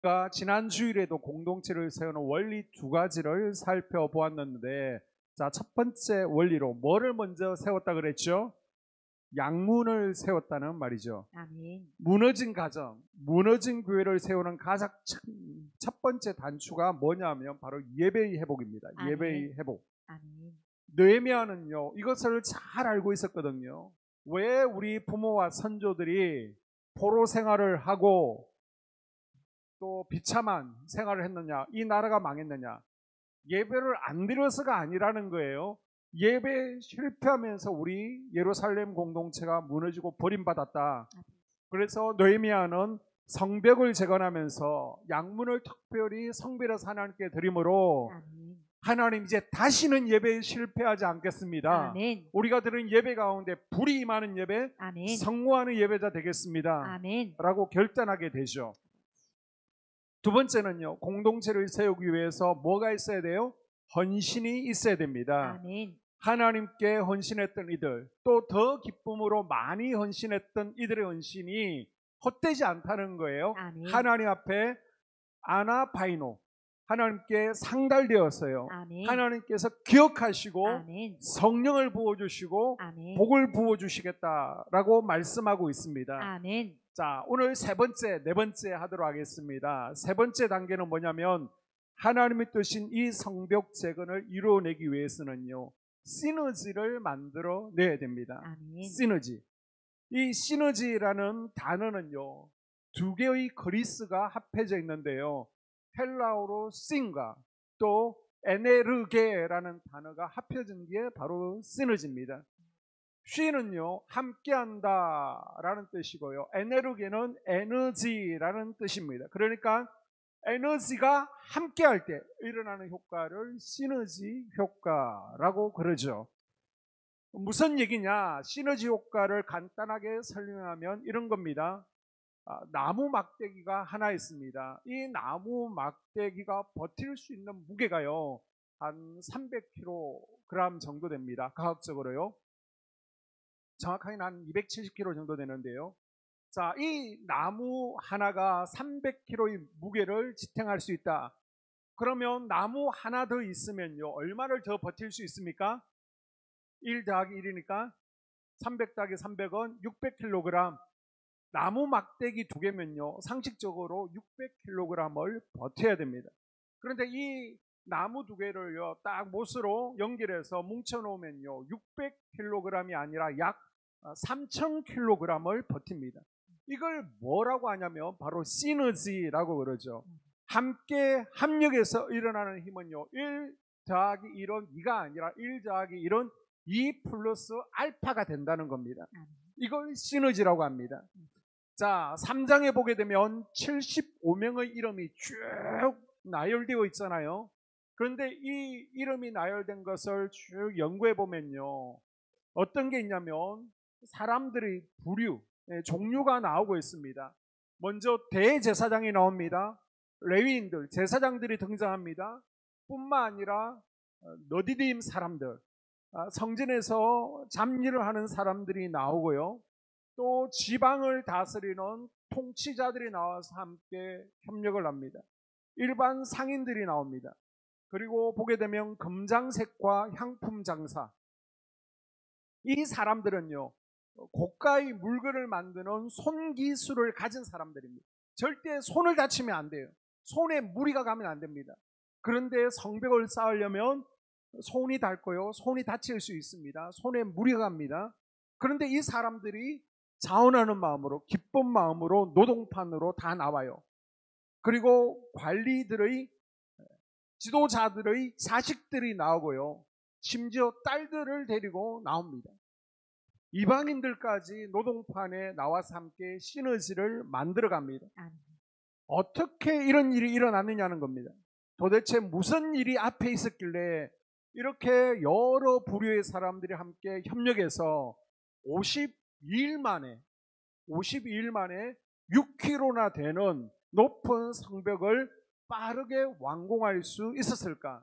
우리가 지난 주일에도 공동체를 세우는 원리 두 가지를 살펴보았는데, 자, 첫 번째 원리로 뭐를 먼저 세웠다 그랬죠? 양문을 세웠다는 말이죠. 아멘. 무너진 가정, 무너진 교회를 세우는 가장 첫 번째 단추가 뭐냐면 바로 예배의 회복입니다. 아멘. 예배의 회복. 아멘. 느헤미야는요, 이것을 잘 알고 있었거든요. 왜 우리 부모와 선조들이 포로 생활을 하고 또 비참한 생활을 했느냐, 이 나라가 망했느냐? 예배를 안 드려서가 아니라는 거예요. 예배 실패하면서 우리 예루살렘 공동체가 무너지고 버림받았다. 그래서 느헤미야는 성벽을 재건하면서 양문을 특별히 성별해서 하나님께 드림으로, 아멘. 하나님 이제 다시는 예배에 실패하지 않겠습니다. 아멘. 우리가 드린 예배 가운데 불이 임하는 예배, 아멘. 성공하는 예배자 되겠습니다. 아멘. 라고 결단하게 되죠. 두 번째는요, 공동체를 세우기 위해서 뭐가 있어야 돼요? 헌신이 있어야 됩니다. 아멘. 하나님께 헌신했던 이들, 또 더 기쁨으로 많이 헌신했던 이들의 헌신이 헛되지 않다는 거예요. 아멘. 하나님 앞에 아나바이노, 하나님께 상달되었어요. 아멘. 하나님께서 기억하시고 아멘. 성령을 부어주시고 아멘. 복을 부어주시겠다라고 말씀하고 있습니다. 아멘. 자, 오늘 세 번째, 네 번째 하도록 하겠습니다. 세 번째 단계는 뭐냐면, 하나님이 뜨신 이 성벽 재건을 이루어내기 위해서는요, 시너지를 만들어 내야 됩니다. 아멘. 시너지. 이 시너지라는 단어는요, 두 개의 그리스가 합해져 있는데요, 헬라어로 싱과 또 에네르게라는 단어가 합해진 게 바로 시너지입니다. 쉬는요, 함께한다 라는 뜻이고요, 에네르게는 에너지라는 뜻입니다. 그러니까 에너지가 함께할 때 일어나는 효과를 시너지 효과라고 그러죠. 무슨 얘기냐? 시너지 효과를 간단하게 설명하면 이런 겁니다. 나무 막대기가 하나 있습니다. 이 나무 막대기가 버틸 수 있는 무게가요, 한 300kg 정도 됩니다. 과학적으로요. 정확하게는 한 270kg 정도 되는데요. 자, 이 나무 하나가 300kg의 무게를 지탱할 수 있다. 그러면 나무 하나 더 있으면요, 얼마를 더 버틸 수 있습니까? 1 더하기 1이니까 300 더하기 300은 600kg. 나무 막대기 두 개면요, 상식적으로 600kg을 버텨야 됩니다. 그런데 이 나무 두 개를요, 딱 못으로 연결해서 뭉쳐 놓으면요, 600kg이 아니라 약 3000kg을 버팁니다. 이걸 뭐라고 하냐면 바로 시너지라고 그러죠. 함께 합력해서 일어나는 힘은요, 1 더하기 1은 2가 아니라 1 더하기 1은 2 플러스 알파가 된다는 겁니다. 이걸 시너지라고 합니다. 자, 3장에 보게 되면 75명의 이름이 쭉 나열되어 있잖아요. 그런데 이 이름이 나열된 것을 쭉 연구해 보면요, 어떤 게 있냐면 사람들의 부류, 종류가 나오고 있습니다. 먼저 대제사장이 나옵니다. 레위인들, 제사장들이 등장합니다. 뿐만 아니라 너디딤 사람들, 성전에서 잡일을 하는 사람들이 나오고요, 또 지방을 다스리는 통치자들이 나와서 함께 협력을 합니다. 일반 상인들이 나옵니다. 그리고 보게 되면 금장색과 향품 장사, 이 사람들은요, 고가의 물건을 만드는 손기술을 가진 사람들입니다. 절대 손을 다치면 안 돼요. 손에 무리가 가면 안 됩니다. 그런데 성벽을 쌓으려면 손이 닳고요, 손이 다칠 수 있습니다. 손에 무리가 갑니다. 그런데 이 사람들이 자원하는 마음으로, 기쁜 마음으로 노동판으로 다 나와요. 그리고 관리들의, 지도자들의 자식들이 나오고요, 심지어 딸들을 데리고 나옵니다. 이방인들까지 노동판에 나와서 함께 시너지를 만들어 갑니다. 어떻게 이런 일이 일어났느냐는 겁니다. 도대체 무슨 일이 앞에 있었길래 이렇게 여러 부류의 사람들이 함께 협력해서 52일 만에 6km나 되는 높은 성벽을 빠르게 완공할 수 있었을까?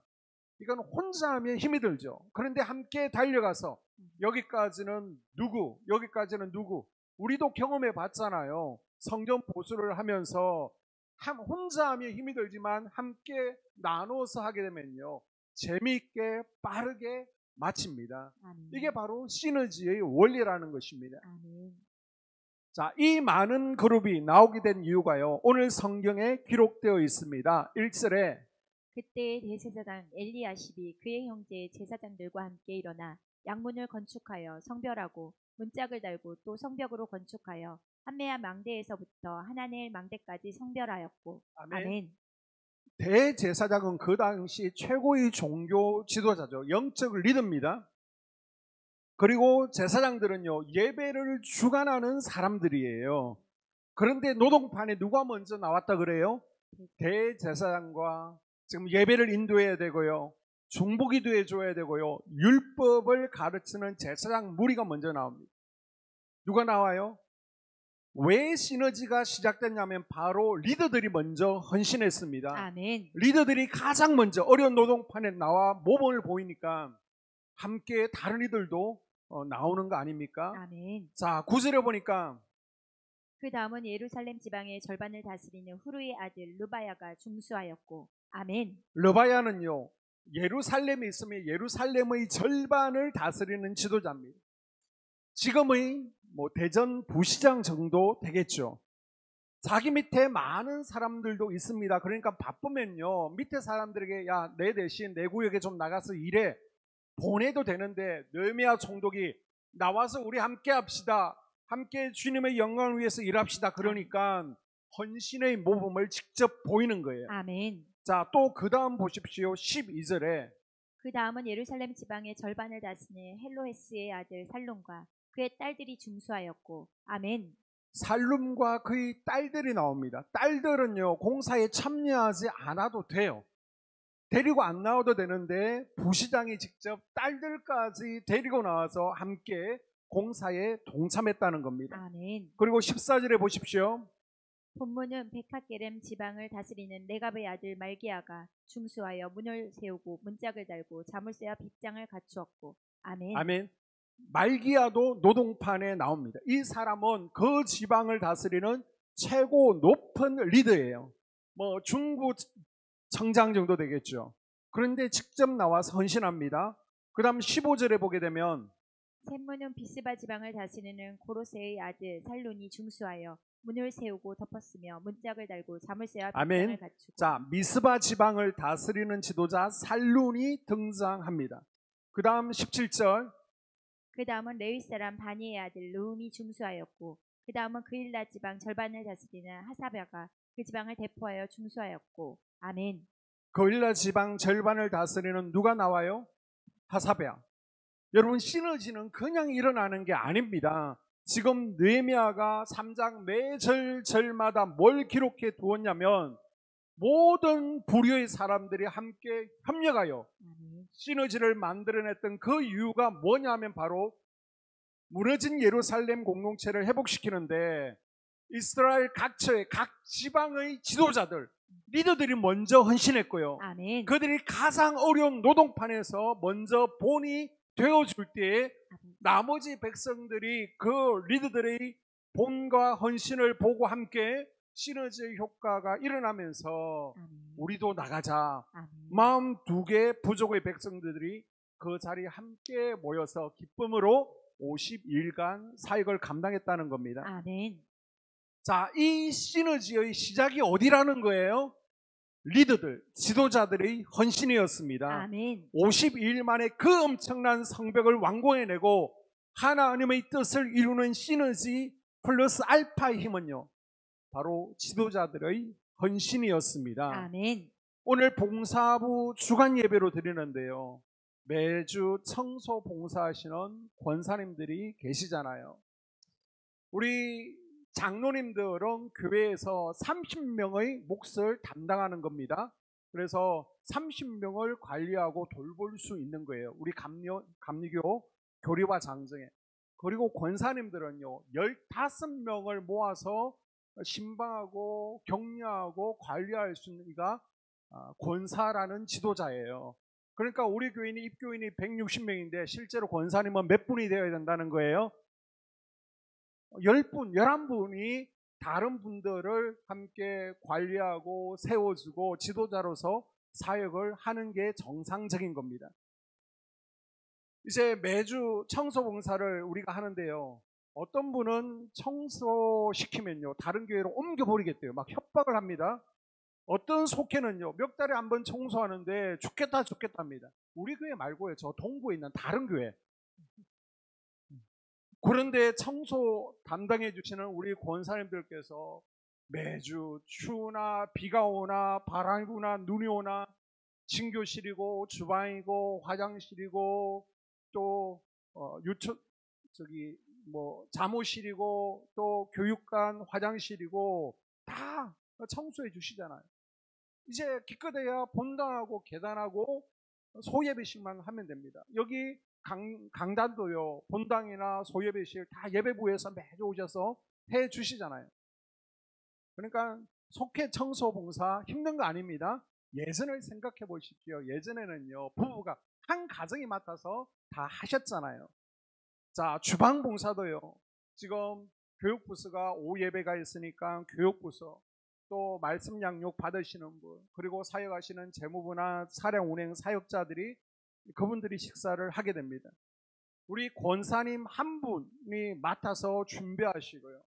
이건 혼자 하면 힘이 들죠. 그런데 함께 달려가서 여기까지는 누구, 여기까지는 누구, 우리도 경험해 봤잖아요. 성전 보수를 하면서 혼자 하면 힘이 들지만 함께 나눠서 하게 되면요, 재미있게 빠르게 마칩니다. 아멘. 이게 바로 시너지의 원리라는 것입니다. 아멘. 자, 이 많은 그룹이 나오게 된 이유가요, 오늘 성경에 기록되어 있습니다. 1절에 그때 대제사장 엘리야십이 그의 형제 제사장들과 함께 일어나 양문을 건축하여 성별하고 문짝을 달고 또 성벽으로 건축하여 한메아 망대에서부터 하나넬 망대까지 성별하였고. 아멘. 아멘. 대제사장은 그 당시 최고의 종교 지도자죠. 영적 리더입니다. 그리고 제사장들은요, 예배를 주관하는 사람들이에요. 그런데 노동판에 누가 먼저 나왔다 그래요? 대제사장과 지금 예배를 인도해야 되고요, 중보기도 해줘야 되고요, 율법을 가르치는 제사장 무리가 먼저 나옵니다. 누가 나와요? 왜 시너지가 시작됐냐면 바로 리더들이 먼저 헌신했습니다. 아멘. 리더들이 가장 먼저 어려운 노동판에 나와 모범을 보이니까 함께 다른 이들도 나오는 거 아닙니까? 아멘. 자, 9절에 보니까 그 다음은 예루살렘 지방의 절반을 다스리는 후르의 아들 르바야가 중수하였고. 아멘. 르바야는요, 예루살렘에 있으면 예루살렘의 절반을 다스리는 지도자입니다. 지금의 대전 부시장 정도 되겠죠. 자기 밑에 많은 사람들도 있습니다. 그러니까 바쁘면요, 밑에 사람들에게 야, 내 대신 내 구역에 좀 나가서 일해 보내도 되는데, 느헤미야 총독이 나와서 우리 함께 합시다, 함께 주님의 영광을 위해서 일합시다, 그러니까 헌신의 모범을 직접 보이는 거예요. 아멘. 자, 또 그 다음 보십시오. 12절에 그 다음은 예루살렘 지방의 절반을 다스리는 헬로헤스의 아들 살룸과 그의 딸들이 중수하였고. 아멘. 살룸과 그의 딸들이 나옵니다. 딸들은요, 공사에 참여하지 않아도 돼요. 데리고 안 나와도 되는데 부시장이 직접 딸들까지 데리고 나와서 함께 공사에 동참했다는 겁니다. 아멘. 그리고 14절에 보십시오. 본문은 베카게렘 지방을 다스리는 레갑의 아들 말기야가 중수하여 문을 세우고 문짝을 달고 자물쇠와 빗장을 갖추었고. 아멘. 아멘. 말기야도 노동판에 나옵니다. 이 사람은 그 지방을 다스리는 최고 높은 리더예요. 중부 청장 정도 되겠죠. 그런데 직접 나와서 헌신합니다. 그 다음 15절에 보게 되면 셈문은 비스바 지방을 다스리는 고로세의 아들 살룬이 중수하여 문을 세우고 덮었으며 문짝을 달고 자물쇠와 아멘. 빗장을 갖추고. 자, 미스바 지방을 다스리는 지도자 살룬이 등장합니다. 그 다음 17절. 그 다음은 레위 사람 바니의 아들 르움이 중수하였고. 그 다음은 그일라 지방 절반을 다스리는 하사랴가 그 지방을 대포하여 중수하였고. 아멘. 그일라 지방 절반을 다스리는 누가 나와요? 하사랴. 여러분, 시너지는 그냥 일어나는 게 아닙니다. 지금 느헤미야가 3장 매 절마다 뭘 기록해 두었냐면 모든 부류의 사람들이 함께 협력하여 시너지를 만들어냈던 그 이유가 뭐냐면 바로 무너진 예루살렘 공동체를 회복시키는데 이스라엘 각처의 각 지방의 지도자들, 리더들이 먼저 헌신했고요. 아멘. 그들이 가장 어려운 노동판에서 먼저 본이 되어줄 때에 나머지 백성들이 그 리더들의 본과 헌신을 보고 함께 시너지의 효과가 일어나면서 우리도 나가자. 마음 두 개 부족의 백성들이 그 자리에 함께 모여서 기쁨으로 50일간 사역을 감당했다는 겁니다. 아멘. 자, 이 시너지의 시작이 어디라는 거예요? 리더들, 지도자들의 헌신이었습니다. 아멘. 52일 만에 그 엄청난 성벽을 완공해내고 하나님의 뜻을 이루는 시너지 플러스 알파의 힘은요, 바로 지도자들의 헌신이었습니다. 아멘. 오늘 봉사부 주간 예배로 드리는데요, 매주 청소 봉사하시는 권사님들이 계시잖아요. 우리 장로님들은 교회에서 30명의 몫을 담당하는 겁니다. 그래서 30명을 관리하고 돌볼 수 있는 거예요. 우리 감리교 교리와 장정에. 그리고 권사님들은요, 15명을 모아서 신방하고 격려하고 관리할 수 있는 이가 권사라는 지도자예요. 그러니까 우리 교인이 입교인이 160명인데 실제로 권사님은 몇 분이 되어야 된다는 거예요? 10분, 11분이 다른 분들을 함께 관리하고 세워주고 지도자로서 사역을 하는 게 정상적인 겁니다. 이제 매주 청소봉사를 우리가 하는데요. 어떤 분은 청소시키면요, 다른 교회로 옮겨버리겠대요. 막 협박을 합니다. 어떤 속회는요, 몇 달에 한 번 청소하는데 죽겠다 합니다. 우리 교회 말고요, 저 동구에 있는 다른 교회. 그런데 청소 담당해 주시는 우리 권사님들께서 매주 추우나 비가 오나 바람이 부나 눈이 오나 진교실이고 주방이고 화장실이고 또 잠옷실이고 또 교육관 화장실이고 다 청소해 주시잖아요. 이제 기껏해야 본당하고 계단하고 소예배실만 하면 됩니다. 여기 강단도요, 본당이나 소예배실 다 예배부에서 매주 오셔서 해 주시잖아요. 그러니까 속회 청소 봉사 힘든 거 아닙니다. 예전을 생각해 보십시오. 예전에는요, 부부가 한 가정이 맡아서 다 하셨잖아요. 자, 주방 봉사도요, 지금 교육부서가 오후 예배가 있으니까 교육부서, 또 말씀 양육 받으시는 분, 그리고 사역하시는 재무부나 사령 운행 사역자들이 그분들이 식사를 하게 됩니다. 우리 권사님 한 분이 맡아서 준비하시고요.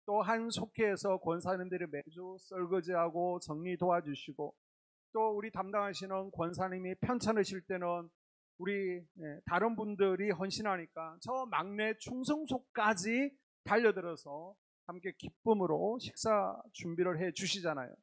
또 한 속회에서 권사님들이 매주 설거지하고 정리 도와주시고, 또 우리 담당하시는 권사님이 편찮으실 때는 우리 다른 분들이 헌신하니까 저 막내 충성소까지 달려들어서 함께 기쁨으로 식사 준비를 해 주시잖아요.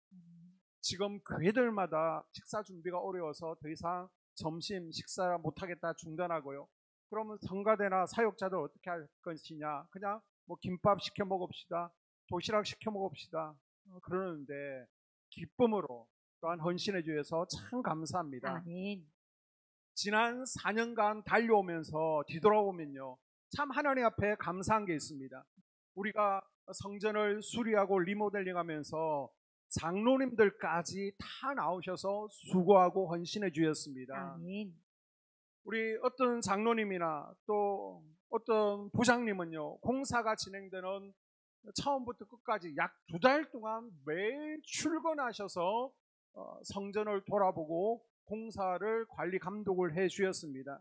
지금 교회들마다 식사 준비가 어려워서 더 이상 점심 식사 못하겠다 중단하고요. 그러면 성가대나 사역자들 어떻게 할 것이냐, 그냥 뭐 김밥 시켜 먹읍시다, 도시락 시켜 먹읍시다 그러는데 기쁨으로 또한 헌신해 주셔서 참 감사합니다. 아멘. 지난 4년간 달려오면서 뒤돌아보면요, 참 하나님 앞에 감사한 게 있습니다. 우리가 성전을 수리하고 리모델링하면서 장로님들까지 다 나오셔서 수고하고 헌신해 주셨습니다. 아멘. 우리 어떤 장로님이나 또 어떤 부장님은요, 공사가 진행되는 처음부터 끝까지 약 2달 동안 매일 출근하셔서 성전을 돌아보고 공사를 관리 감독을 해 주셨습니다.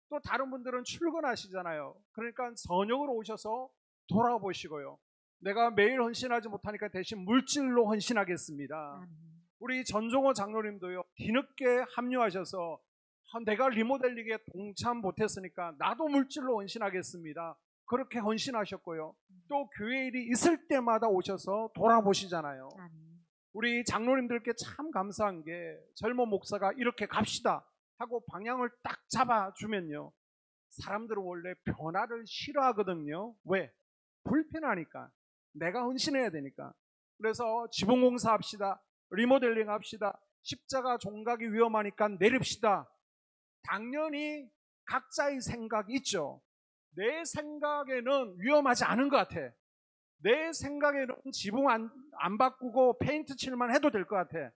또 다른 분들은 출근하시잖아요. 그러니까 저녁으로 오셔서 돌아보시고요. 내가 매일 헌신하지 못하니까 대신 물질로 헌신하겠습니다. 우리 전종호 장로님도요, 뒤늦게 합류하셔서 내가 리모델링에 동참 못했으니까 나도 물질로 헌신하겠습니다. 그렇게 헌신하셨고요. 또 교회 일이 있을 때마다 오셔서 돌아보시잖아요. 우리 장로님들께 참 감사한 게, 젊은 목사가 이렇게 갑시다 하고 방향을 딱 잡아주면요, 사람들은 원래 변화를 싫어하거든요. 왜? 불편하니까. 내가 헌신해야 되니까. 그래서 지붕공사 합시다, 리모델링 합시다, 십자가 종각이 위험하니까 내립시다. 당연히 각자의 생각이 있죠. 내 생각에는 위험하지 않은 것 같아. 내 생각에는 지붕 안 바꾸고 페인트 칠만 해도 될 것 같아.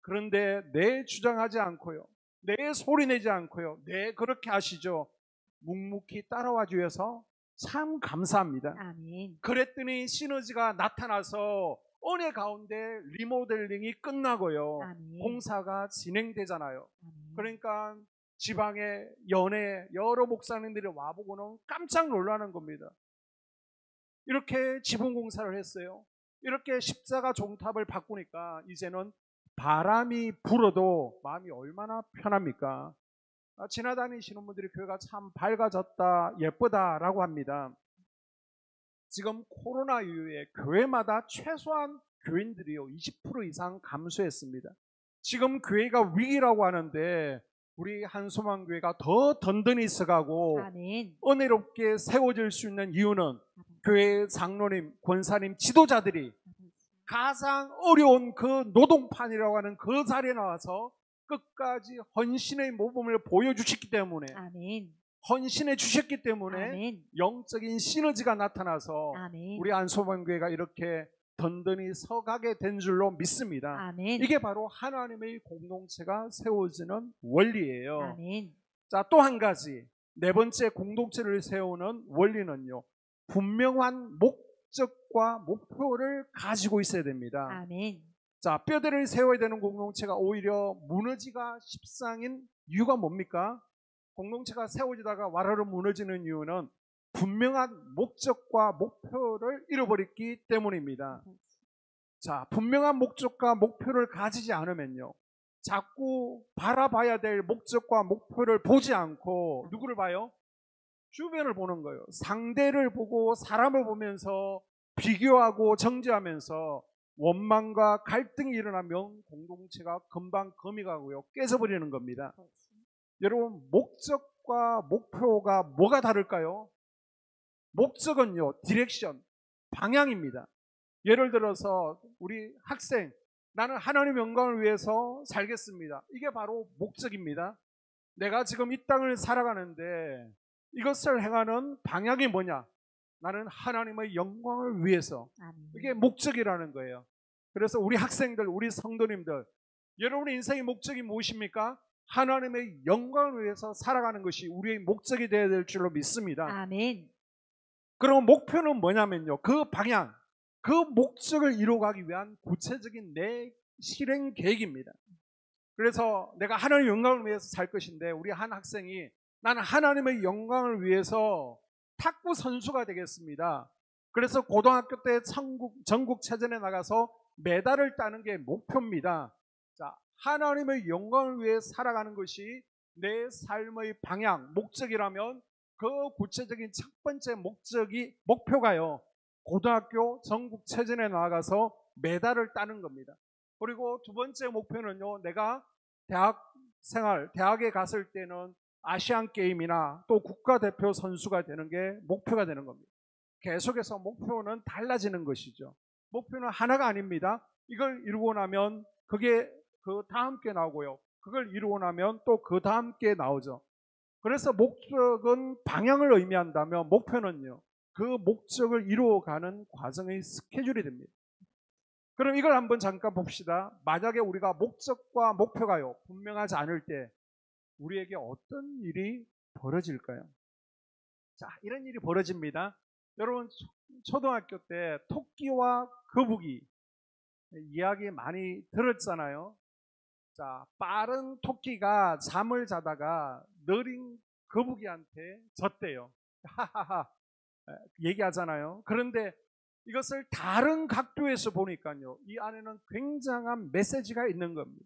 그런데 내 주장하지 않고요, 내 소리내지 않고요, 내 그렇게 하시죠. 묵묵히 따라와 주셔서 참 감사합니다. 아멘. 그랬더니 시너지가 나타나서 은혜 가운데 리모델링이 끝나고요, 아멘. 공사가 진행되잖아요. 아멘. 그러니까 지방의 연회 여러 목사님들이 와보고는 깜짝 놀라는 겁니다. 이렇게 지붕 공사를 했어요. 이렇게 십자가 종탑을 바꾸니까 이제는 바람이 불어도 마음이 얼마나 편합니까? 지나다니시는 분들이 교회가 참 밝아졌다, 예쁘다라고 합니다. 지금 코로나 이후에 교회마다 최소한 교인들이요 20% 이상 감소했습니다. 지금 교회가 위기라고 하는데 우리 한소망교회가 더 든든히 있어가고 아멘. 은혜롭게 세워질 수 있는 이유는 교회 장로님, 권사님, 지도자들이 가장 어려운 그 노동판이라고 하는 그 자리에 나와서 끝까지 헌신의 모범을 보여주셨기 때문에, 아멘. 헌신해 주셨기 때문에 아멘. 영적인 시너지가 나타나서 아멘. 우리 안소망교회가 이렇게 든든히 서가게 된 줄로 믿습니다. 아멘. 이게 바로 하나님의 공동체가 세워지는 원리예요. 아멘. 자, 또 한 가지, 네 번째 공동체를 세우는 원리는요, 분명한 목적과 목표를 가지고 있어야 됩니다. 아멘. 자, 뼈대를 세워야 되는 공동체가 오히려 무너지가 십상인 이유가 뭡니까? 공동체가 세워지다가 와르르 무너지는 이유는 분명한 목적과 목표를 잃어버렸기 때문입니다. 자, 분명한 목적과 목표를 가지지 않으면요, 자꾸 바라봐야 될 목적과 목표를 보지 않고 누구를 봐요? 주변을 보는 거예요. 상대를 보고 사람을 보면서 비교하고 정죄하면서 원망과 갈등이 일어나면 공동체가 금방 금이 가고요, 깨져버리는 겁니다. 여러분, 목적과 목표가 뭐가 다를까요? 목적은요, 디렉션, 방향입니다. 예를 들어서 우리 학생, 나는 하나님의 영광을 위해서 살겠습니다. 이게 바로 목적입니다. 내가 지금 이 땅을 살아가는데 이것을 행하는 방향이 뭐냐? 나는 하나님의 영광을 위해서. 이게 목적이라는 거예요. 그래서 우리 학생들, 우리 성도님들, 여러분의 인생의 목적이 무엇입니까? 하나님의 영광을 위해서 살아가는 것이 우리의 목적이 되어야 될 줄로 믿습니다. 아멘. 그럼 목표는 뭐냐면요, 그 방향, 그 목적을 이루어가기 위한 구체적인 내 실행 계획입니다. 그래서 내가 하나님의 영광을 위해서 살 것인데, 우리 한 학생이 나는 하나님의 영광을 위해서 탁구 선수가 되겠습니다. 그래서 고등학교 때 전국체전에 나가서 메달을 따는 게 목표입니다. 자, 하나님의 영광을 위해 살아가는 것이 내 삶의 방향, 목적이라면 그 구체적인 첫 번째 목표가요, 고등학교 전국체전에 나가서 메달을 따는 겁니다. 그리고 두 번째 목표는요, 내가 대학에 갔을 때는 아시안 게임이나 또 국가대표 선수가 되는 게 목표가 되는 겁니다. 계속해서 목표는 달라지는 것이죠. 목표는 하나가 아닙니다. 이걸 이루고 나면 그게 그 다음 게 나오고요, 그걸 이루고 나면 또 그 다음 게 나오죠. 그래서 목적은 방향을 의미한다면 목표는요, 그 목적을 이루어가는 과정의 스케줄이 됩니다. 그럼 이걸 한번 잠깐 봅시다. 만약에 우리가 목적과 목표가요, 분명하지 않을 때 우리에게 어떤 일이 벌어질까요? 자, 이런 일이 벌어집니다. 여러분, 초등학교 때 토끼와 거북이 이야기 많이 들었잖아요. 자, 빠른 토끼가 잠을 자다가 느린 거북이한테 졌대요. 하하하 얘기하잖아요. 그런데 이것을 다른 각도에서 보니까요, 이 안에는 굉장한 메시지가 있는 겁니다.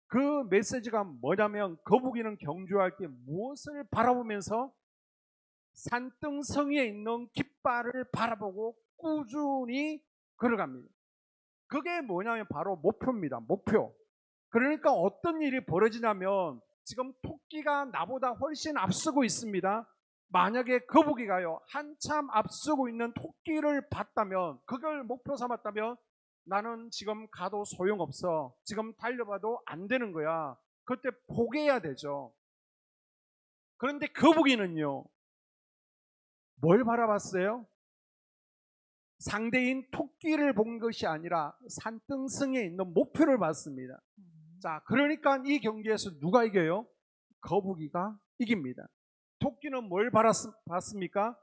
그 메시지가 뭐냐면, 거북이는 경주할 때 무엇을 바라보면서 산등성이에 있는 깃발을 바라보고 꾸준히 걸어갑니다. 그게 뭐냐면 바로 목표입니다. 목표. 그러니까 어떤 일이 벌어지냐면, 지금 토끼가 나보다 훨씬 앞서고 있습니다. 만약에 거북이가요, 한참 앞서고 있는 토끼를 봤다면, 그걸 목표 삼았다면, 나는 지금 가도 소용없어, 지금 달려봐도 안 되는 거야, 그때 포기해야 되죠. 그런데 거북이는요, 뭘 바라봤어요? 상대인 토끼를 본 것이 아니라 산등성에 있는 목표를 봤습니다. 자, 그러니까 이 경기에서 누가 이겨요? 거북이가 이깁니다. 토끼는 뭘 봤습니까?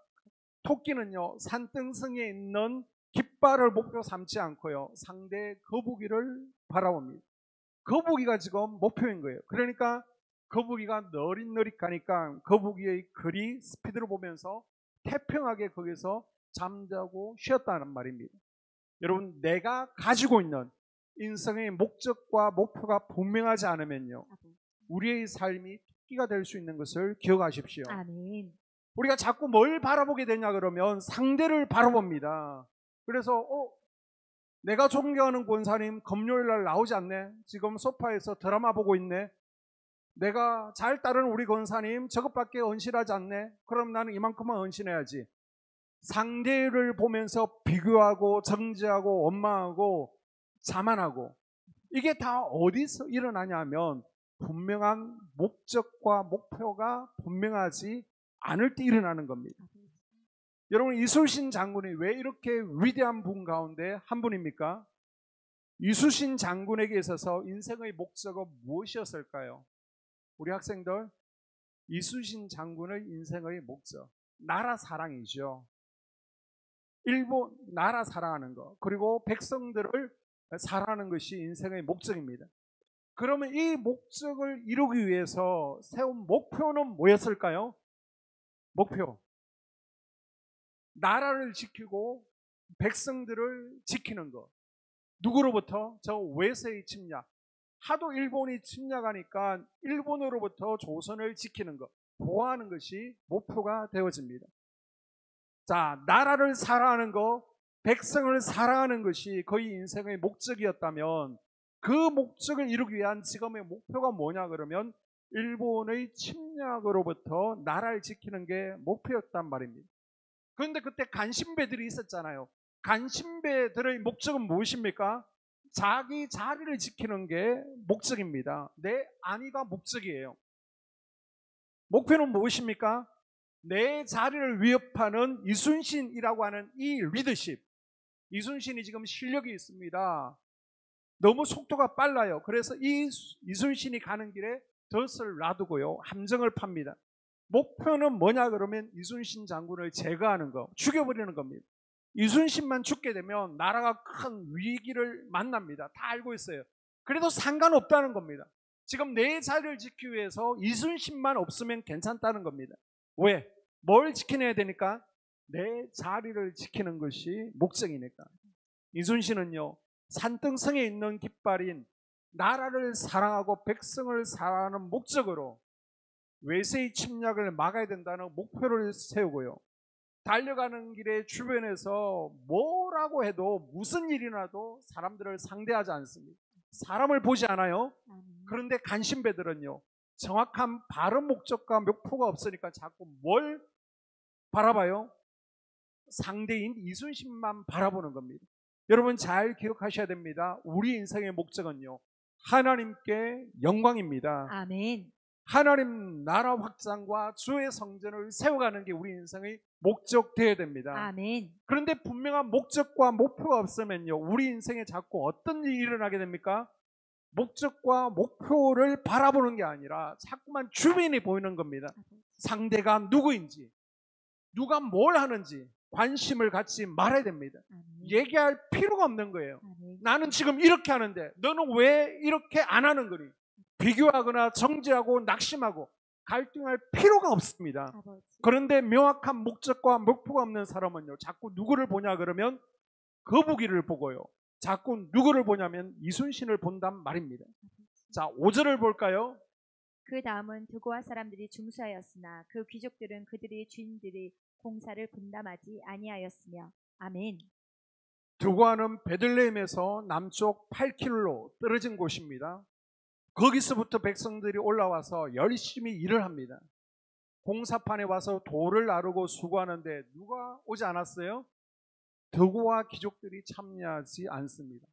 토끼는요, 산등성에 있는 깃발을 목표 삼지 않고요, 상대 거북이를 바라봅니다. 거북이가 지금 목표인 거예요. 그러니까 거북이가 너릿너릿 가니까 거북이의 거리 스피드를 보면서 태평하게 거기서 잠자고 쉬었다는 말입니다. 여러분, 내가 가지고 있는 인생의 목적과 목표가 분명하지 않으면요, 우리의 삶이 토끼가 될 수 있는 것을 기억하십시오. 아멘. 우리가 자꾸 뭘 바라보게 되냐 그러면 상대를 바라봅니다. 그래서 내가 존경하는 권사님 금요일날 나오지 않네, 지금 소파에서 드라마 보고 있네, 내가 잘 따르는 우리 권사님 저것밖에 헌신하지 않네, 그럼 나는 이만큼만 헌신해야지. 상대를 보면서 비교하고 정죄하고 원망하고 자만하고, 이게 다 어디서 일어나냐면 분명한 목적과 목표가 분명하지 않을 때 일어나는 겁니다. 여러분, 이순신 장군이 왜 이렇게 위대한 분 가운데 한 분입니까? 이순신 장군에게 있어서 인생의 목적은 무엇이었을까요? 우리 학생들, 이순신 장군의 인생의 목적, 나라 사랑이죠. 일본 나라 사랑하는 것, 그리고 백성들을 사랑하는 것이 인생의 목적입니다. 그러면 이 목적을 이루기 위해서 세운 목표는 뭐였을까요? 목표. 나라를 지키고 백성들을 지키는 것. 누구로부터? 저 외세의 침략. 하도 일본이 침략하니까 일본으로부터 조선을 지키는 것, 보호하는 것이 목표가 되어집니다. 자, 나라를 사랑하는 것, 백성을 사랑하는 것이 거의 인생의 목적이었다면 그 목적을 이루기 위한 지금의 목표가 뭐냐 그러면 일본의 침략으로부터 나라를 지키는 게 목표였단 말입니다. 그런데 그때 간신배들이 있었잖아요. 간신배들의 목적은 무엇입니까? 자기 자리를 지키는 게 목적입니다. 내 안위가 목적이에요. 목표는 무엇입니까? 내 자리를 위협하는 이순신이라고 하는 이 리더십. 이순신이 지금 실력이 있습니다. 너무 속도가 빨라요. 그래서 이 이순신이 가는 길에 덫을 놔두고요, 함정을 팝니다. 목표는 뭐냐 그러면 이순신 장군을 제거하는 거, 죽여버리는 겁니다. 이순신만 죽게 되면 나라가 큰 위기를 만납니다. 다 알고 있어요. 그래도 상관없다는 겁니다. 지금 내 자리를 지키기 위해서 이순신만 없으면 괜찮다는 겁니다. 왜? 뭘 지켜내야 되니까? 내 자리를 지키는 것이 목적이니까. 이순신은요, 산등성에 있는 깃발인 나라를 사랑하고 백성을 사랑하는 목적으로 외세의 침략을 막아야 된다는 목표를 세우고요, 달려가는 길에 주변에서 뭐라고 해도 무슨 일이 나도 사람들을 상대하지 않습니다. 사람을 보지 않아요. 그런데 간신배들은요, 정확한 바른 목적과 목표가 없으니까 자꾸 뭘 바라봐요? 상대인 이순신만 바라보는 겁니다. 여러분 잘 기억하셔야 됩니다. 우리 인생의 목적은요, 하나님께 영광입니다. 아멘. 하나님 나라 확장과 주의 성전을 세워가는 게 우리 인생의 목적 되어야 됩니다. 아멘. 그런데 분명한 목적과 목표가 없으면요, 우리 인생에 자꾸 어떤 일이 일어나게 됩니까? 목적과 목표를 바라보는 게 아니라 자꾸만 주변이 보이는 겁니다. 상대가 누구인지, 누가 뭘 하는지 관심을 갖지 말아야 됩니다. 얘기할 필요가 없는 거예요. 나는 지금 이렇게 하는데 너는 왜 이렇게 안 하는 거니? 비교하거나 정죄하고 낙심하고 갈등할 필요가 없습니다. 그런데 명확한 목적과 목표가 없는 사람은요, 자꾸 누구를 보냐 그러면 거북이를 보고요, 자꾸 누구를 보냐면 이순신을 본단 말입니다. 자, 5절을 볼까요? 그 다음은 드고아 사람들이 중수하였으나 그 귀족들은 그들의 주인들이 공사를 분담하지 아니하였으며. 아멘. 드고아는 베들레헴에서 남쪽 8km로 떨어진 곳입니다. 거기서부터 백성들이 올라와서 열심히 일을 합니다. 공사판에 와서 돌을 나르고 수고하는데 누가 오지 않았어요? 드고아 귀족들이 참여하지 않습니다.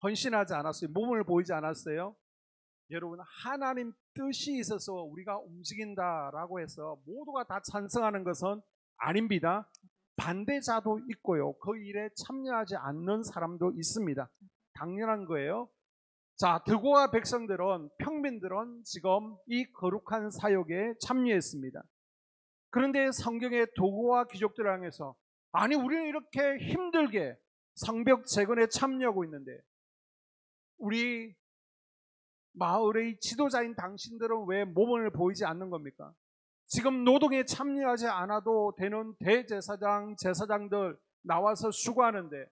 헌신하지 않았어요. 몸을 보이지 않았어요. 여러분, 하나님 뜻이 있어서 우리가 움직인다라고 해서 모두가 다 찬성하는 것은 아닙니다. 반대자도 있고요, 그 일에 참여하지 않는 사람도 있습니다. 당연한 거예요. 자, 드고아 백성들은, 평민들은 지금 이 거룩한 사역에 참여했습니다. 그런데 성경의 드고아 귀족들을 향해서, 아니 우리는 이렇게 힘들게 성벽 재건에 참여하고 있는데 우리 마을의 지도자인 당신들은 왜 몸을 보이지 않는 겁니까? 지금 노동에 참여하지 않아도 되는 대제사장, 제사장들 나와서 수고하는데,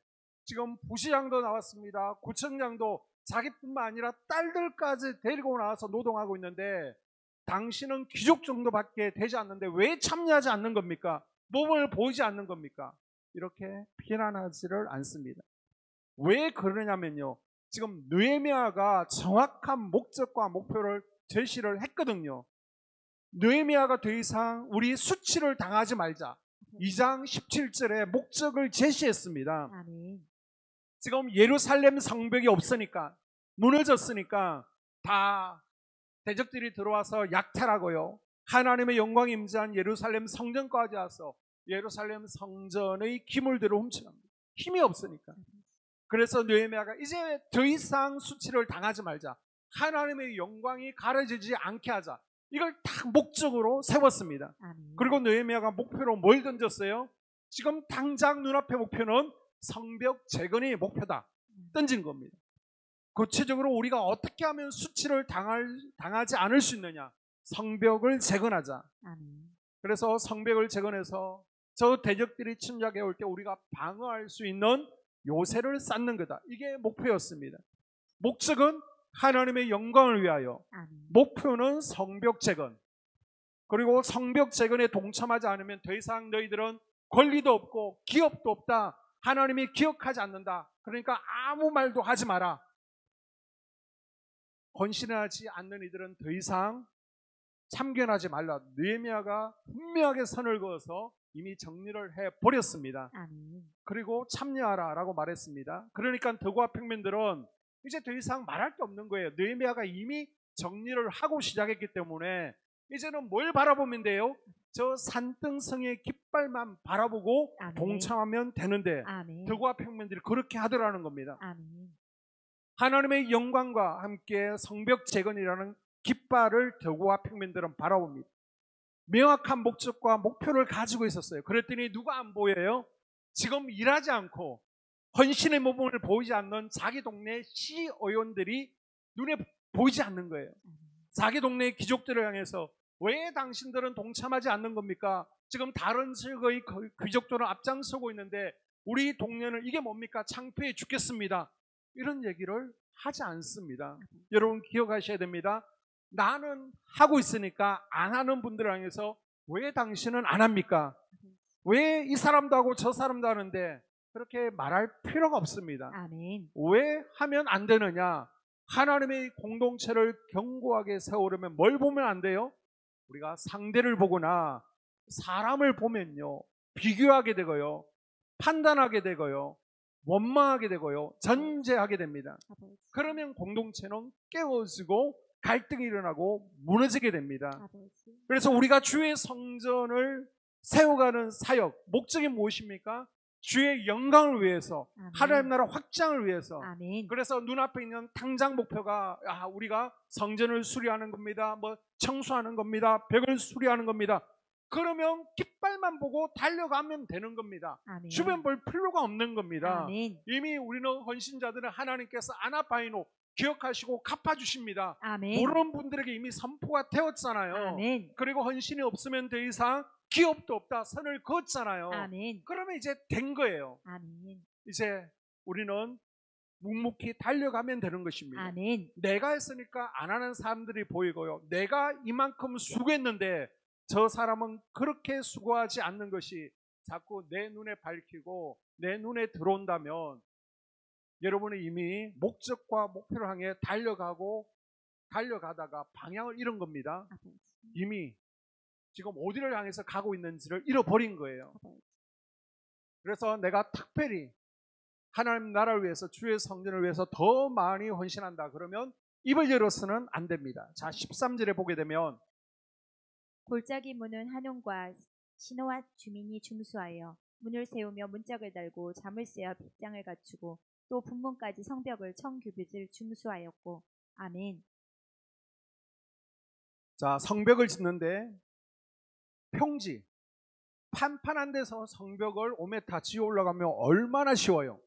지금 부시장도 나왔습니다. 구청장도 자기뿐만 아니라 딸들까지 데리고 나와서 노동하고 있는데 당신은 귀족 정도밖에 되지 않는데 왜 참여하지 않는 겁니까? 몸을 보이지 않는 겁니까? 이렇게 비난하지를 않습니다. 왜 그러냐면요, 지금 느헤미야가 정확한 목적과 목표를 제시를 했거든요. 느헤미야가 더 이상 우리 수치를 당하지 말자, 2장 17절에 목적을 제시했습니다. 아멘. 지금 예루살렘 성벽이 없으니까, 무너졌으니까 다 대적들이 들어와서 약탈하고요, 하나님의 영광이 임재한 예루살렘 성전까지 와서 예루살렘 성전의 기물들을 훔쳐갑니다. 힘이 없으니까. 그래서 느헤미야가 이제 더 이상 수치를 당하지 말자, 하나님의 영광이 가려지지 않게 하자, 이걸 딱 목적으로 세웠습니다. 아멘. 그리고 느헤미야가 목표로 뭘 던졌어요? 지금 당장 눈앞의 목표는 성벽 재건이 목표다. 던진 겁니다. 구체적으로 우리가 어떻게 하면 수치를 당하지 않을 수 있느냐. 성벽을 재건하자. 아멘. 그래서 성벽을 재건해서 저 대적들이 침략해 올 때 우리가 방어할 수 있는 요새를 쌓는 거다. 이게 목표였습니다. 목적은 하나님의 영광을 위하여, 아멘. 목표는 성벽 재건. 그리고 성벽 재건에 동참하지 않으면 더 이상 너희들은 권리도 없고 기업도 없다. 하나님이 기억하지 않는다. 그러니까 아무 말도 하지 마라. 헌신하지 않는 이들은 더 이상 참견하지 말라. 느헤미야가 분명하게 선을 그어서 이미 정리를 해버렸습니다. 아멘. 그리고 참여하라 라고 말했습니다. 그러니까 더구와 평민들은 이제 더 이상 말할 게 없는 거예요. 느헤미야가 이미 정리를 하고 시작했기 때문에 이제는 뭘 바라보면 돼요? 저 산등성의 깃발만 바라보고 아멘. 동참하면 되는데 아멘. 더구와 평민들이 그렇게 하더라는 겁니다. 아멘. 하나님의 영광과 함께 성벽 재건이라는 깃발을 더구와 평민들은 바라봅니다. 명확한 목적과 목표를 가지고 있었어요. 그랬더니 누가 안 보여요? 지금 일하지 않고 헌신의 모범을 보이지 않는 자기 동네 시의원들이 눈에 보이지 않는 거예요. 자기 동네 귀족들을 향해서 왜 당신들은 동참하지 않는 겁니까? 지금 다른 지역의 귀족들은 앞장서고 있는데 우리 동네는 이게 뭡니까? 창피해 죽겠습니다. 이런 얘기를 하지 않습니다. 여러분 기억하셔야 됩니다. 나는 하고 있으니까 안 하는 분들을 향해서 왜 당신은 안 합니까? 왜 이 사람도 하고 저 사람도 하는데 그렇게 말할 필요가 없습니다. 아멘. 왜 하면 안 되느냐? 하나님의 공동체를 견고하게 세우려면 뭘 보면 안 돼요? 우리가 상대를 보거나 사람을 보면요 비교하게 되고요, 판단하게 되고요, 원망하게 되고요, 전제하게 됩니다. 그러면 공동체는 깨어지고 갈등이 일어나고 무너지게 됩니다. 그래서 우리가 주의 성전을 세워가는 사역, 목적이 무엇입니까? 주의 영광을 위해서, 아멘. 하나님 나라 확장을 위해서. 아멘. 그래서 눈앞에 있는 당장 목표가 우리가 성전을 수리하는 겁니다. 청소하는 겁니다. 벽을 수리하는 겁니다. 그러면 깃발만 보고 달려가면 되는 겁니다. 아멘. 주변 볼 필요가 없는 겁니다. 아멘. 이미 우리는 헌신자들은 하나님께서 아나바이노 기억하시고 갚아주십니다. 아멘. 모르는 분들에게 이미 선포가 되었잖아요. 아멘. 그리고 헌신이 없으면 더 이상 기업도 없다 선을 그었잖아요. 아멘. 그러면 이제 된 거예요. 아멘. 이제 우리는 묵묵히 달려가면 되는 것입니다. 아멘. 내가 했으니까 안 하는 사람들이 보이고요, 내가 이만큼 수고했는데 저 사람은 그렇게 수고하지 않는 것이 자꾸 내 눈에 밝히고 내 눈에 들어온다면 여러분은 이미 목적과 목표를 향해 달려가다가 방향을 잃은 겁니다. 이미 지금 어디를 향해서 가고 있는지를 잃어버린 거예요. 그래서 내가 특별히 하나님 나라를 위해서, 주의 성전을 위해서 더 많이 헌신한다 그러면 입을 열어서는 안 됩니다. 자, 13절에 보게 되면 골짜기 문은 한온과 시노아 주민이 중수하여 문을 세우며 문짝을 달고 자물쇠와 빗장을 갖추고 또 분문까지 성벽을 1000규빗을 중수하였고. 아멘. 자, 성벽을 짓는데 평지, 판판한 데서 성벽을 5m 지어 올라가면 얼마나 쉬워요.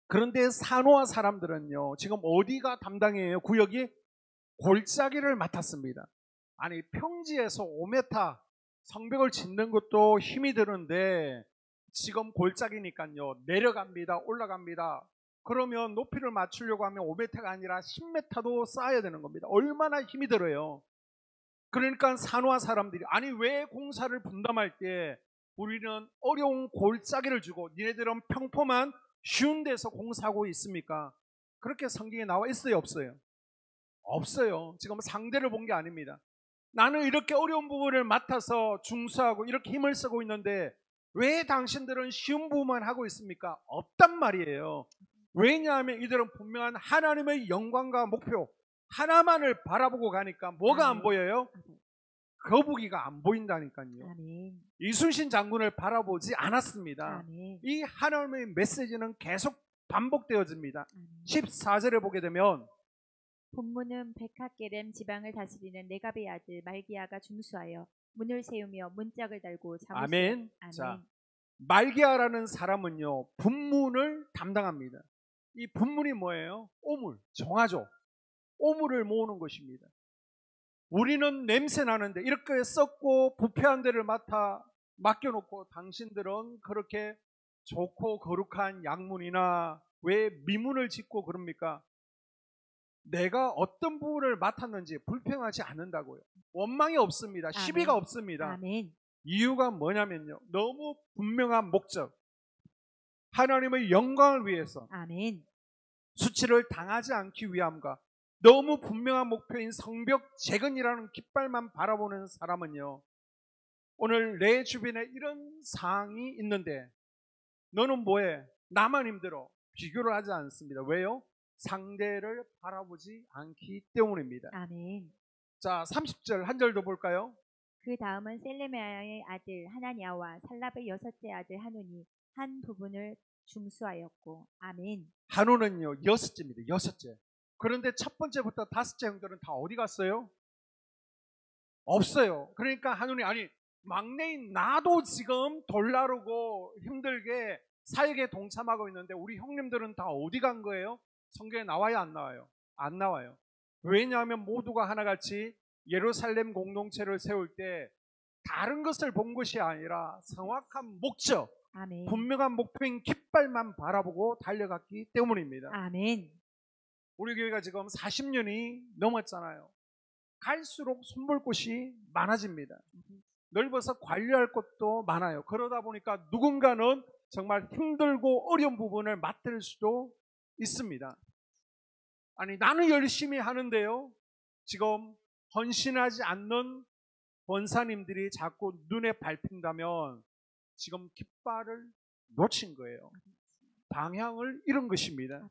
그런데 산호아 사람들은요, 지금 어디가 담당이에요? 구역이 골짜기를 맡았습니다. 아니, 평지에서 5m 성벽을 짓는 것도 힘이 드는데 지금 골짜기니까요, 내려갑니다, 올라갑니다. 그러면 높이를 맞추려고 하면 5m가 아니라 10m도 쌓아야 되는 겁니다. 얼마나 힘이 들어요. 그러니까 산호아 사람들이, 아니 왜 공사를 분담할 때 우리는 어려운 골짜기를 주고 니네들은 평범한 쉬운 데서 공사하고 있습니까? 그렇게 성경에 나와 있어요, 없어요? 없어요. 지금 상대를 본 게 아닙니다. 나는 이렇게 어려운 부분을 맡아서 중수하고 이렇게 힘을 쓰고 있는데 왜 당신들은 쉬운 부분만 하고 있습니까? 없단 말이에요. 왜냐하면 이들은 분명한 하나님의 영광과 목표 하나만을 바라보고 가니까 뭐가 안 보여요? 거북이가 안 보인다니까요. 아멘. 이순신 장군을 바라보지 않았습니다. 아멘. 이 하나님의 메시지는 계속 반복되어집니다. 아멘. 14절에 보게 되면 본문은 베카게렘 지방을 다스리는 네갑의 아들 말기야가 중수하여 문을 세우며 문짝을 달고 자물쇠. 아멘. 아멘. 자, 말기야라는 사람은요, 분문을 담당합니다. 이 분문이 뭐예요? 오물, 정화조, 오물을 모으는 것입니다. 우리는 냄새 나는데 이렇게 썩고 부패한 데를 맡겨놓고 당신들은 그렇게 좋고 거룩한 양문이나 왜 미문을 짓고 그럽니까? 내가 어떤 부분을 맡았는지 불평하지 않는다고요. 원망이 없습니다. 시비가 아멘. 없습니다. 아멘. 이유가 뭐냐면요, 너무 분명한 목적, 하나님의 영광을 위해서 아멘. 수치를 당하지 않기 위함과 너무 분명한 목표인 성벽 재건이라는 깃발만 바라보는 사람은요, 오늘 내 주변에 이런 상황이 있는데 너는 뭐해? 나만 힘들어. 비교를 하지 않습니다. 왜요? 상대를 바라보지 않기 때문입니다. 아멘. 자, 30절 한 절 더 볼까요? 그 다음은 셀레미야의 아들 하나냐와 살랍의 여섯째 아들 하눈이 한 부분을 중수하였고. 아멘. 한우는요, 여섯째입니다. 여섯째. 그런데 첫 번째부터 다섯째 형들은 다 어디 갔어요? 없어요. 그러니까 한우니, 아니, 막내인 나도 지금 돌나르고 힘들게 사역에 동참하고 있는데 우리 형님들은 다 어디 간 거예요? 성경에 나와요, 안 나와요? 안 나와요. 왜냐하면 모두가 하나같이 예루살렘 공동체를 세울 때 다른 것을 본 것이 아니라 정확한 목적, 아멘. 분명한 목표인 깃발만 바라보고 달려갔기 때문입니다. 아멘. 우리 교회가 지금 40년이 넘었잖아요. 갈수록 손볼 곳이 많아집니다. 넓어서 관리할 것도 많아요. 그러다 보니까 누군가는 정말 힘들고 어려운 부분을 맡을 수도 있습니다. 아니, 나는 열심히 하는데요, 지금 헌신하지 않는 권사님들이 자꾸 눈에 밟힌다면 지금 깃발을 놓친 거예요. 방향을 잃은 것입니다.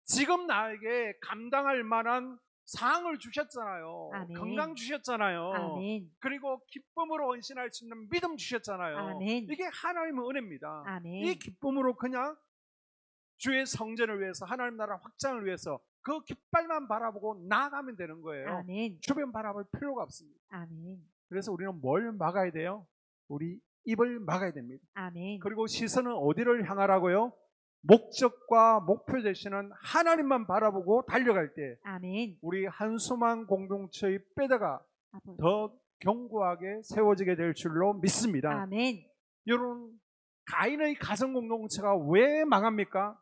지금 나에게 감당할 만한 상을 주셨잖아요. 아멘. 건강 주셨잖아요. 아멘. 그리고 기쁨으로 헌신할 수 있는 믿음 주셨잖아요. 아멘. 이게 하나님의 은혜입니다. 아멘. 이 기쁨으로 그냥 주의 성전을 위해서, 하나님 나라 확장을 위해서 그 깃발만 바라보고 나아가면 되는 거예요. 아멘. 주변 바라볼 필요가 없습니다. 아멘. 그래서 우리는 뭘 막아야 돼요? 우리 입을 막아야 됩니다. 아멘. 그리고 시선은 어디를 향하라고요? 목적과 목표 되시는 하나님만 바라보고 달려갈 때 아멘. 우리 한수만 공동체의 뼈대가 아버지. 더 견고하게 세워지게 될 줄로 믿습니다. 아멘. 여러분, 가인의 가정 공동체가 왜 망합니까?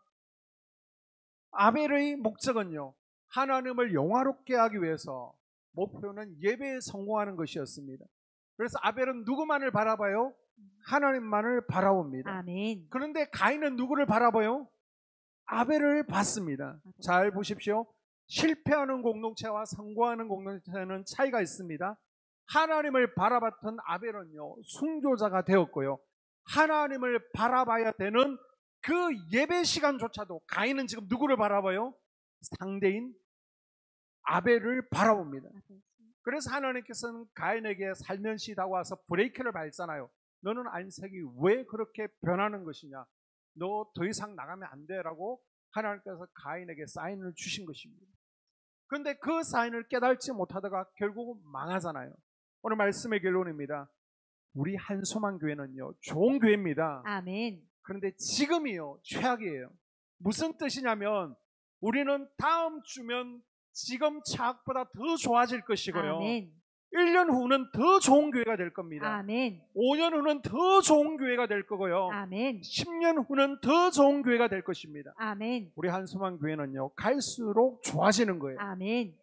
아벨의 목적은요, 하나님을 영화롭게 하기 위해서 목표는 예배에 성공하는 것이었습니다. 그래서 아벨은 누구만을 바라봐요? 하나님만을 바라봅니다. 아멘. 그런데 가인은 누구를 바라봐요? 아벨을 봤습니다. 잘 보십시오. 실패하는 공동체와 성공하는 공동체는 차이가 있습니다. 하나님을 바라봤던 아벨은요, 순교자가 되었고요, 하나님을 바라봐야 되는 그 예배 시간조차도 가인은 지금 누구를 바라봐요? 상대인 아벨을 바라봅니다. 그래서 하나님께서는 가인에게 살면시 다가와서 브레이크를 밟잖아요. 너는 안색이 왜 그렇게 변하는 것이냐? 너 더 이상 나가면 안 돼라고 하나님께서 가인에게 사인을 주신 것입니다. 그런데 그 사인을 깨닫지 못하다가 결국 망하잖아요. 오늘 말씀의 결론입니다. 우리 한소만 교회는요, 좋은 교회입니다. 아멘. 그런데 지금이요, 최악이에요. 무슨 뜻이냐면 우리는 다음 주면 지금 차악보다 더 좋아질 것이고요. 아멘. 1년 후는 더 좋은 교회가 될 겁니다. 아멘. 5년 후는 더 좋은 교회가 될 거고요. 아멘. 10년 후는 더 좋은 교회가 될 것입니다. 아멘. 우리 한수만 교회는요, 갈수록 좋아지는 거예요. 아멘.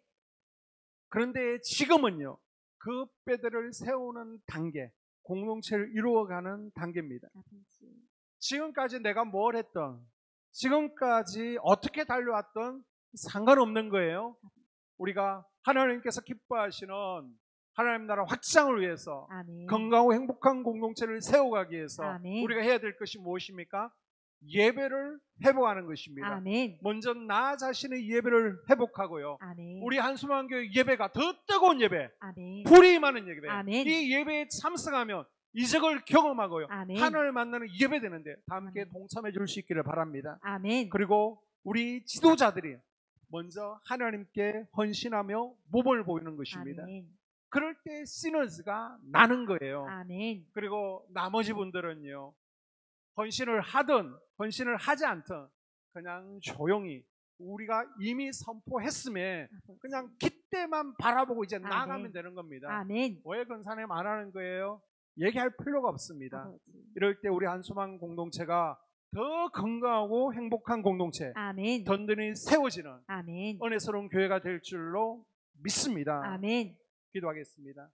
그런데 지금은요, 그 뼈대를 세우는 단계, 공동체를 이루어가는 단계입니다. 지금까지 내가 뭘 했던, 지금까지 어떻게 달려왔던 상관없는 거예요. 우리가 하나님께서 기뻐하시는 하나님 나라 확장을 위해서, 아멘. 건강하고 행복한 공동체를 세워가기 위해서 아멘. 우리가 해야 될 것이 무엇입니까? 예배를 회복하는 것입니다. 아멘. 먼저 나 자신의 예배를 회복하고요. 아멘. 우리 한수만교회 예배가 더 뜨거운 예배, 아멘. 불이 임하는 예배, 아멘. 이 예배에 참석하면 이적을 경험하고요, 아멘. 하나님을 만나는 예배 되는데 다 함께 아멘. 동참해 줄 수 있기를 바랍니다. 아멘. 그리고 우리 지도자들이 먼저 하나님께 헌신하며 모범을 보이는 것입니다. 아멘. 그럴 때 시너지가 나는 거예요. 아멘. 그리고 나머지 분들은요, 헌신을 하든 헌신을 하지 않든 그냥 조용히 우리가 이미 선포했음에 그냥 기대만 바라보고 이제 아멘. 나아가면 되는 겁니다. 아멘. 왜 권사님 안 하는 거예요? 얘기할 필요가 없습니다. 아버지. 이럴 때 우리 한수망 공동체가 더 건강하고 행복한 공동체, 아멘. 든든히 세워지는 아멘. 은혜스러운 교회가 될 줄로 믿습니다. 아멘. 기도하겠습니다.